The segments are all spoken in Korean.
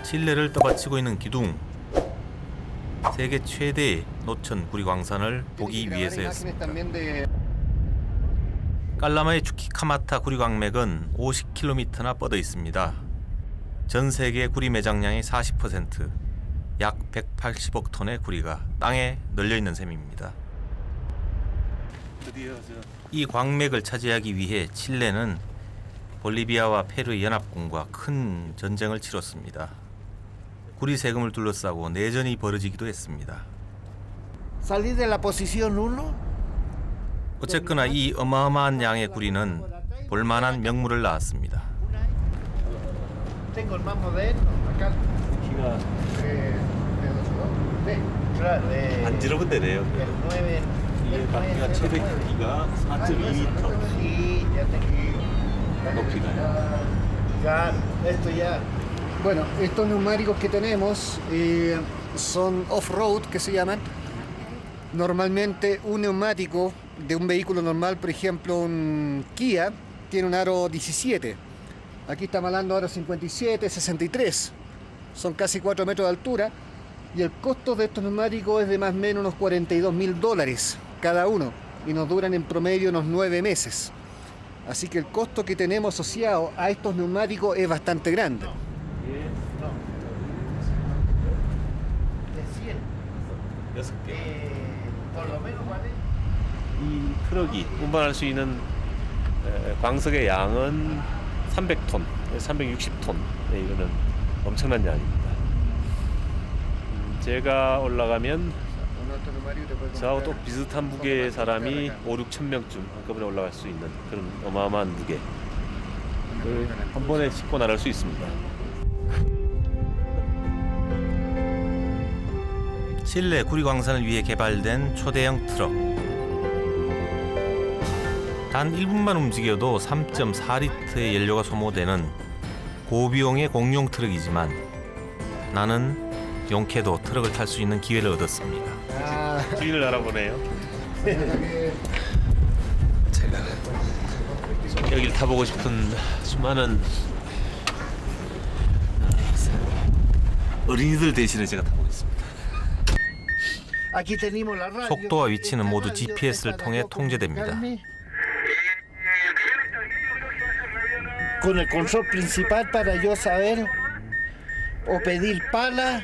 칠레를 떠받치고 있는 기둥. 세계 최대의 노천 구리 광산을 보기 위해서였습니다. 깔라마의 추키카마타 구리 광맥은 50km나 뻗어 있습니다. 전 세계 구리 매장량의 40%, 약 180억 톤의 구리가 땅에 널려 있는 셈입니다. 이 광맥을 차지하기 위해 칠레는 볼리비아와 페루의 연합군과 큰 전쟁을 치렀습니다. 구리 세금을 둘러싸고 내전이 벌어지기도 했습니다. 어쨌거나 이 어마어마한 양의 구리는 볼만한 명물을 낳았습니다. 안지러운 데네요. 이 바퀴가 최대 크기가 4.2m, 높이가요. Bueno, estos neumáticos que tenemos son off-road, que se llaman. Normalmente un neumático de un vehículo normal, por ejemplo un Kia, tiene un aro 17. Aquí estamos hablando de aro 57, 63. Son casi 4 metros de altura. Y el costo de estos neumáticos es de más o menos unos $42.000 cada uno. Y nos duran en promedio unos 9 meses. Así que el costo que tenemos asociado a estos neumáticos es bastante grande. 이 트럭이 운반할 수 있는 광석의 양은 300톤, 360톤. 네, 이거는 엄청난 양입니다. 제가 올라가면 저하고 또 비슷한 무게의 사람이 5-6천 명쯤 한꺼번에 올라갈 수 있는 그런 어마어마한 무게를 한 번에 싣고 나갈 수 있습니다. 칠레 구리 광산을 위해 개발된 초대형 트럭. 단 1분만 움직여도 3.4리터의 연료가 소모되는 고비용의 공용 트럭이지만 나는 용케도 트럭을 탈 수 있는 기회를 얻었습니다. 주인을 알아보네요. 제가 여기를 타보고 싶은 수많은 어린이들 대신에 제가 타보겠습니다. 속도와 위치는 모두 GPS를 통해 통제됩니다. Con el control principal para yo saber o pedir pala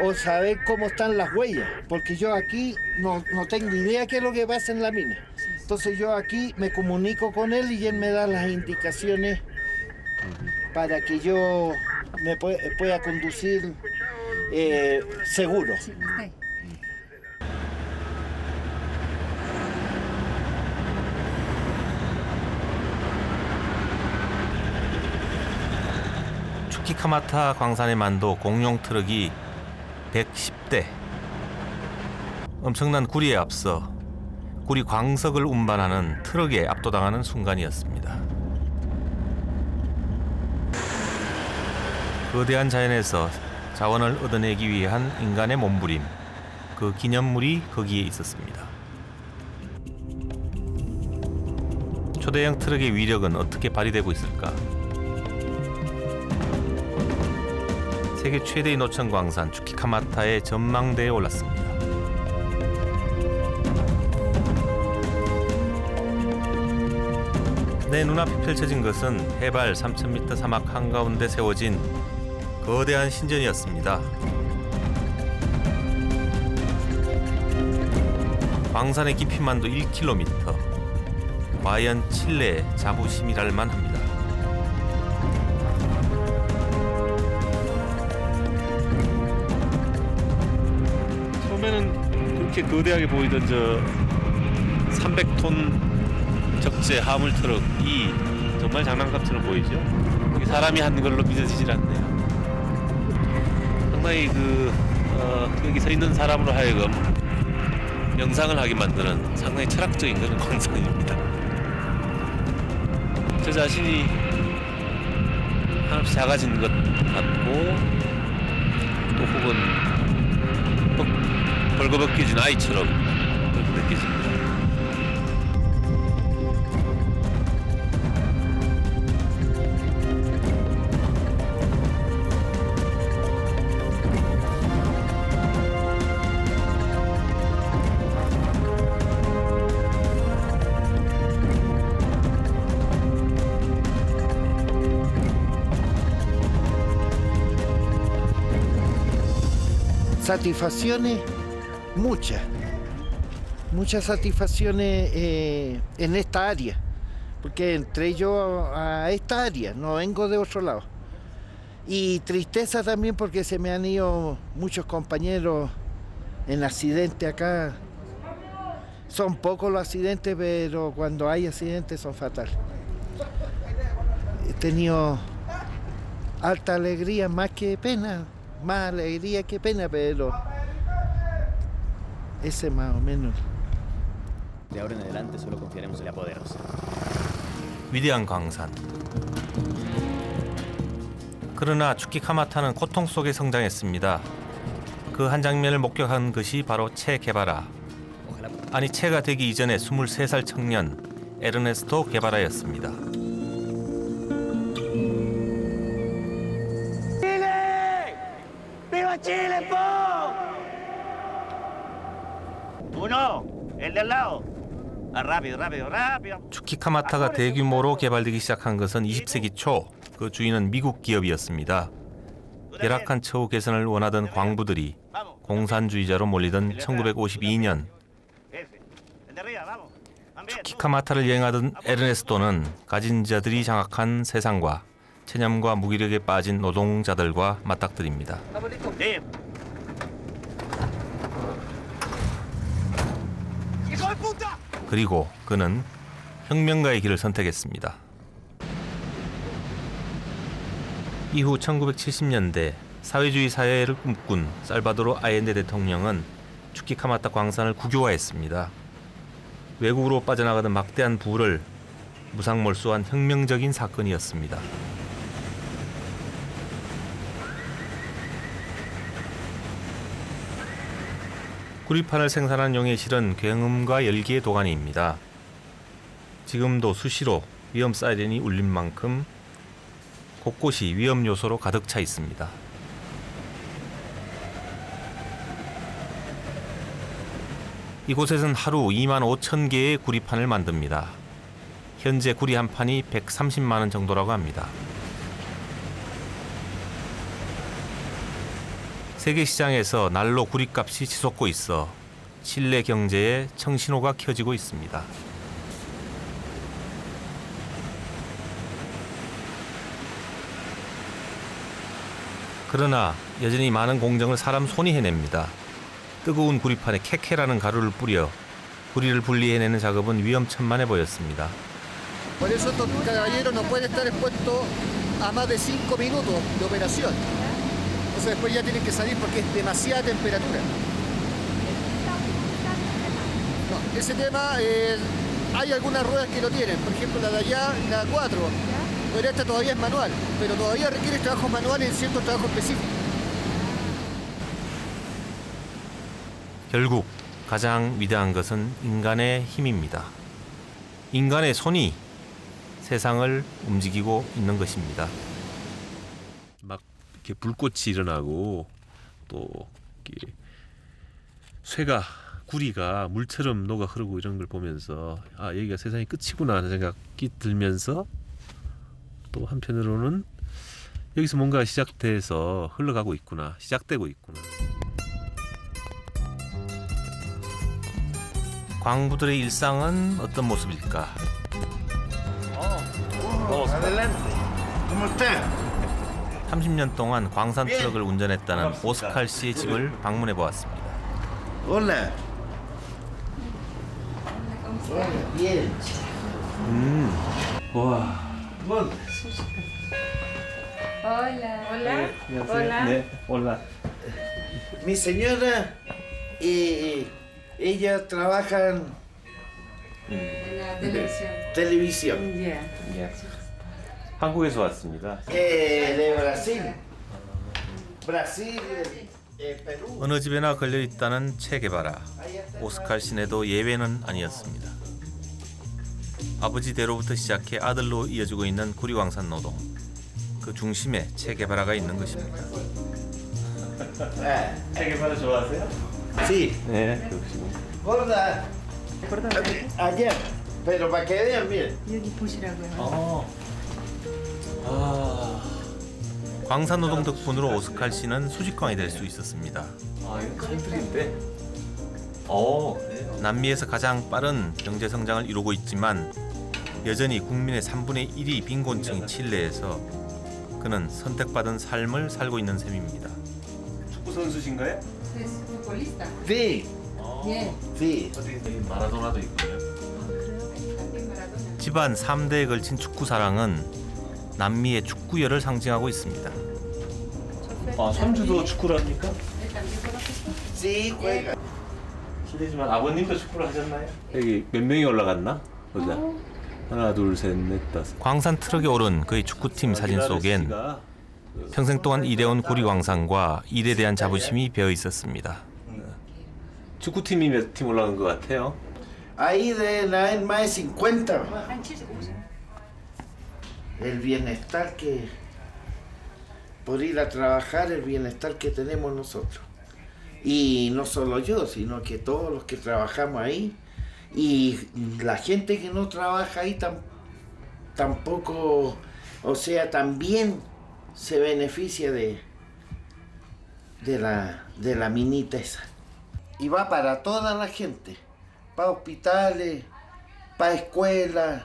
o saber cómo están las huellas, porque yo aquí no tengo idea qué es lo que pasa en la mina. Entonces yo aquí me comunico con él y él me da las indicaciones para que yo me pueda conducir seguro. 추키카마타 광산에만도 공용 트럭이 110대. 엄청난 구리에 앞서 구리 광석을 운반하는 트럭에 압도당하는 순간이었습니다. 거대한 자연에서 자원을 얻어내기 위한 인간의 몸부림, 그 기념물이 거기에 있었습니다. 초대형 트럭의 위력은 어떻게 발휘되고 있을까? 세계 최대의 노천 광산 추키카마타의 전망대에 올랐습니다. 내 눈앞에 펼쳐진 것은 해발 3,000m 사막 한가운데 세워진 거대한 신전이었습니다. 광산의 깊이만도 1km. 과연 칠레의 자부심이랄 만합니다. 처음에는 그렇게 거대하게 보이던 저 300톤 적재 화물 트럭이 정말 장난감처럼 보이죠? 이게 사람이 한 걸로 믿어지질 않네요. 상당히 여기 서 있는 사람으로 하여금 명상을 하게 만드는 상당히 철학적인 그런 광산입니다. 저 자신이 한없이 작아진 것 같고 또 혹은 벌거벗겨진 아이처럼 그렇게 느껴집니다. Satisfacciones, muchas satisfacciones en esta área, porque entré yo a esta área, no vengo de otro lado. Y tristeza también porque se me han ido muchos compañeros en accidente acá. Son pocos los accidentes, pero cuando hay accidentes son fatales. He tenido alta alegría, más que pena, más alegría que pena, pero ese más o menos. De ahora en adelante solo confiaremos en la poderosa. 위대한 광산. 그러나 추키카마타는 고통 속에 성장했습니다. 그 한 장면을 목격한 것이 바로 체 게바라. 아니 체가 되기 이전에 23살 청년 에르네스토 게바라였습니다. ¡Viva Chile, po! Uno, el de al lado. Ah, rápido, rápido, rápido. 추키카마타가 대규모로 개발되기 시작한 것은 20세기 초 그 주인은 미국 기업이었습니다. 열악한 처우 개선을 원하던 광부들이 공산주의자로 몰리던 1952년 추키카마타를 여행하던 에르네스토는 가진 자들이 장악한 세상과 체념과 무기력에 빠진 노동자들과 맞닥뜨립니다. Sí. 그리고 그는 혁명가의 길을 선택했습니다. 이후 1970년대 사회주의 사회를 꿈꾼 살바도르 아엔데 대통령은 추키카마타 광산을 국유화했습니다. 외국으로 빠져나가던 막대한 부를 무상몰수한 혁명적인 사건이었습니다. 구리판을 생산한 용의 실은 굉음과 열기의 도가니입니다. 지금도 수시로 위험 사이렌이 울린 만큼 곳곳이 위험 요소로 가득 차 있습니다. 이곳에서는 하루 2만 5천 개의 구리판을 만듭니다. 현재 구리 한 판이 130만 원 정도라고 합니다. 세계 시장에서 날로 구리값이 치솟고 있어 칠레 경제에 청신호가 켜지고 있습니다. 그러나 여전히 많은 공정을 사람 손이 해냅니다. 뜨거운 구리판에 케케라는 가루를 뿌려 구리를 분리해내는 작업은 위험천만해 보였습니다. Por eso estos caballeros no pueden estar expuestos a más de 5 minutos de operación. Entonces después ya tienen que salir porque es demasiada temperatura. No, ese tema, hay algunas ruedas que lo tienen, por ejemplo la de allá, la 4, pero esta todavía es manual, pero todavía requiere trabajo manual en ciertos trabajos específicos. 결국 가장 위대한 것은 인간의 힘입니다. 인간의 손이 세상을 움직이고 있는 것입니다. 막 이렇게 불꽃이 일어나고 또 이렇게 쇠가 구리가 물처럼 녹아 흐르고 이런 걸 보면서 아 여기가 세상의 끝이구나 하는 생각이 들면서 또 한편으로는 여기서 뭔가 시작돼서 흘러가고 있구나, 시작되고 있구나. 광부들의 일상은 어떤 모습일까? 30년 동안 광산 트럭을 운전했다는 오스칼 씨의 집을 방문해 보았습니다. Hola. Bien. 와. Hola. Hola. Hola. Hola. 네, 올라. Mi señora, ella trabaja en En la televisión. televisión. Ya. 한국에서 왔습니다. De Brasil. Brasil, Perú. 어느 집에나 걸려 있다는 체 게바라. 오스칼 씨네도 예외는 아니었습니다. 아버지 대로부터 시작해 아들로 이어지고 있는 구리광산 노동. 그 중심에 체 게바라가 있는 것입니다. 체계바라 좋아하세요? Sí. 네, 역시. Gorda. Ayer. Pero para que vean, miren. 여기 보시라고요. 광산 노동 덕분으로 오스칼 씨는 수직광이 될 수 있었습니다. 아, 이거 컨트리인데. 그래요? 남미에서 가장 빠른 경제 성장을 이루고 있지만 여전히 국민의 3분의 1이 빈곤층인 칠레에서 그는 선택받은 삶을 살고 있는 셈입니다. 축구 선수신가요? Es futbolista. Sí, Bien. sí. 어디 마라도나도 있고요. También Maradona. 집안 3대에 걸친 축구 사랑은 남미의 축구열을 상징하고 있습니다. 아, 손주도 축구를 합니까? Él también conoce esto. Sí, juega. 실례지만 아버님도 축구를 하셨나요? 여기 몇 명이 올라갔나? 보자. 하나, 둘, 셋, 넷, 다섯. 광산 트럭에 오른 그의 축구팀 사진 속엔 평생 동안 일해온 구리광산과 일에 대한 자부심이 배어 있었습니다. 축구팀이 몇 팀 올라간 것 같아요? Ahí deben haber más de 50. El bienestar que, por ir a trabajar, el bienestar que tenemos nosotros. Y no solo yo, sino que todos los que trabajamos ahí. Y la gente que no trabaja ahí tampoco, o sea, también se beneficia de la minita esa. Y va para toda la gente, para hospitales, para escuelas,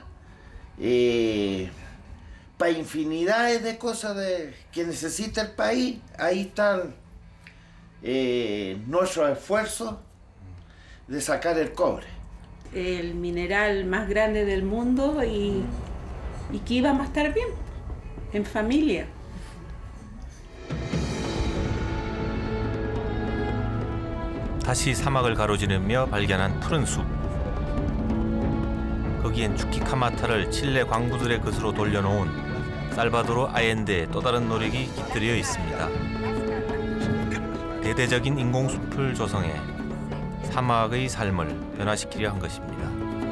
para infinidades de cosas que necesita el país. Ahí están nuestros esfuerzos de sacar el cobre. El mineral más grande del mundo y que íbamos a estar bien, en familia. 다시 사막을 가로지르며 발견한 푸른 숲. 거기엔 추키카마타를 칠레 광부들의 것으로 돌려놓은 살바도르 아옌데의 또 다른 노력이 깃들여 있습니다. 대대적인 인공숲을 조성해 사막의 삶을 변화시키려 한 것입니다.